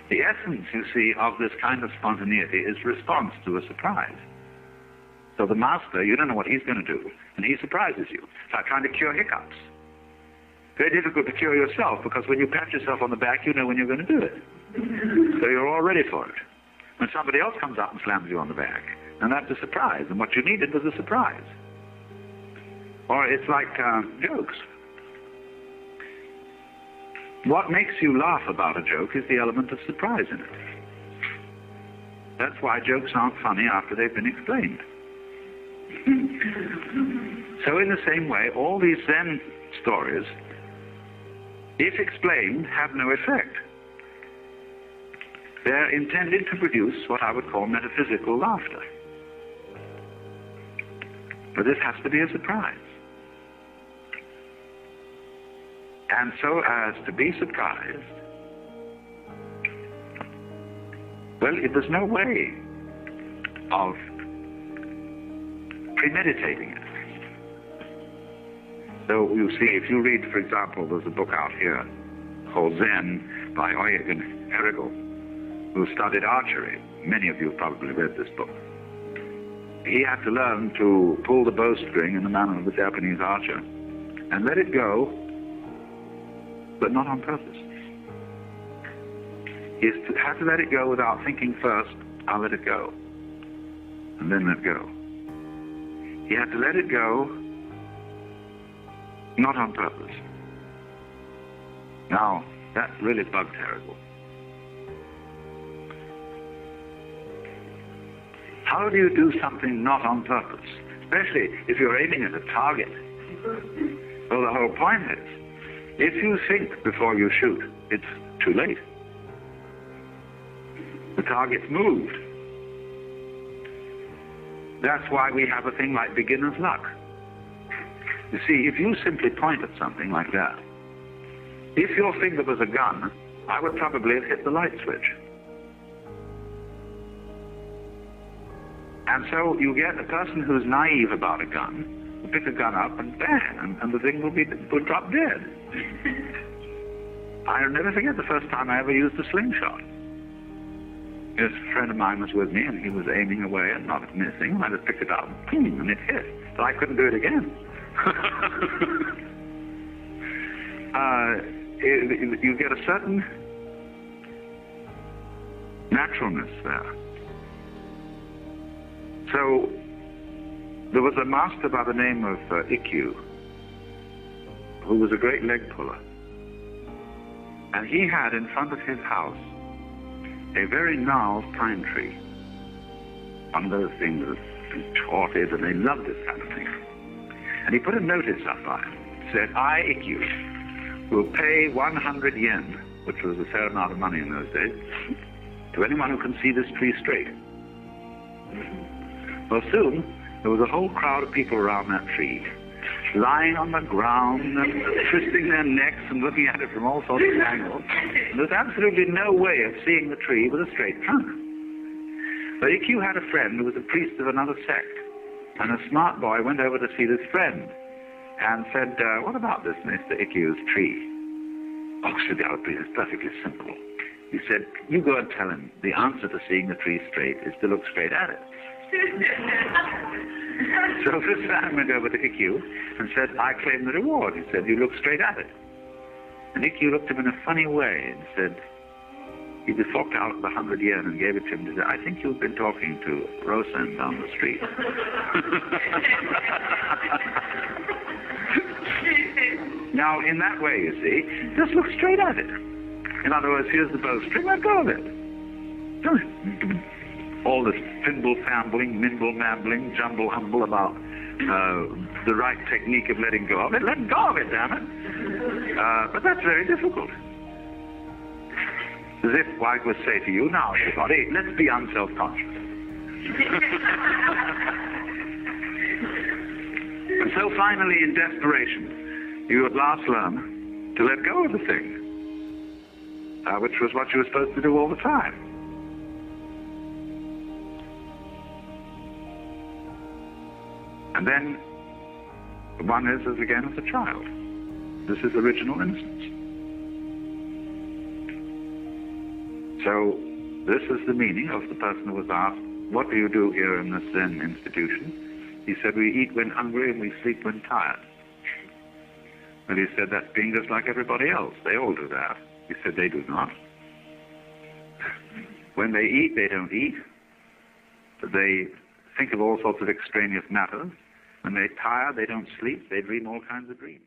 The essence, you see, of this kind of spontaneity is response to a surprise. So the master, you don't know what he's going to do, and he surprises you. It's like trying to cure hiccups. Very difficult to cure yourself, because when you pat yourself on the back, you know when you're going to do it. So you're all ready for it. When somebody else comes up and slams you on the back, and that's a surprise, and what you needed was a surprise. Or it's like jokes. What makes you laugh about a joke is the element of surprise in it. That's why jokes aren't funny after they've been explained. So in the same way, all these Zen stories, if explained, have no effect. They're intended to produce what I would call metaphysical laughter. But this has to be a surprise. And so as to be surprised, well, there's no way of premeditating it. So you see, if you read, for example, there's a book out here called Zen by Eugen Erigel, who studied archery. Many of you have probably read this book. He had to learn to pull the bowstring in the manner of the Japanese archer and let it go, but not on purpose. He had to let it go without thinking first, I'll let it go, and then let go. He had to let it go, not on purpose. Now, that really bugged Erigel. How do you do something not on purpose? Especially if you're aiming at a target. Well, the whole point is, if you think before you shoot, it's too late. The target's moved. That's why we have a thing like beginner's luck. You see, if you simply point at something like that, if your finger was a gun, I would probably have hit the light switch. And so you get a person who's naive about a gun, will pick a gun up and bang, and the thing will drop dead. I'll never forget the first time I ever used a slingshot. Yes, a friend of mine was with me, and he was aiming away and not missing. I just picked it up, and it hit. So I couldn't do it again. You get a certain naturalness there. So there was a master by the name of Ikkyu, who was a great leg puller. And he had in front of his house a very gnarled pine tree. One of those things that's contorted, and they loved this kind of thing. And he put a notice up by it. Said, I, Ikkyu, will pay 100 yen, which was a fair amount of money in those days, to anyone who can see this tree straight. Well, soon, there was a whole crowd of people around that tree, lying on the ground and twisting their necks and looking at it from all sorts of angles. And there's absolutely no way of seeing the tree with a straight trunk. But Ikkyu had a friend who was a priest of another sect, and a smart boy went over to see this friend and said, what about this Mr. Ikkyu's tree? Oh, said the other priest, it's perfectly simple. He said, you go and tell him the answer to seeing the tree straight is to look straight at it. So this man went over to Ikkyu and said, I claim the reward. He said, you look straight at it. And Ikkyu looked at him in a funny way and said, he just forked out the 100 yen and gave it to him and said, I think you've been talking to Rosen down the street. Now, in that way, you see, just look straight at it. In other words, here's the bowstring, let go of it. All this fimble fambling, mimble mambling, jumble humble about the right technique of letting go of it. Let go of it, damn it. But that's very difficult. As if I would say to you, now, everybody, let's be unself-conscious. And so finally, in desperation, you at last learn to let go of the thing, which was what you were supposed to do all the time. And then one is as again as a child. This is original innocence. So this is the meaning of the person who was asked, what do you do here in this Zen institution? He said, we eat when hungry and we sleep when tired. And he said, that's being just like everybody else. They all do that. He said, they do not. When they eat, they don't eat. They think of all sorts of extraneous matters. When they're tired, they don't sleep. They dream all kinds of dreams.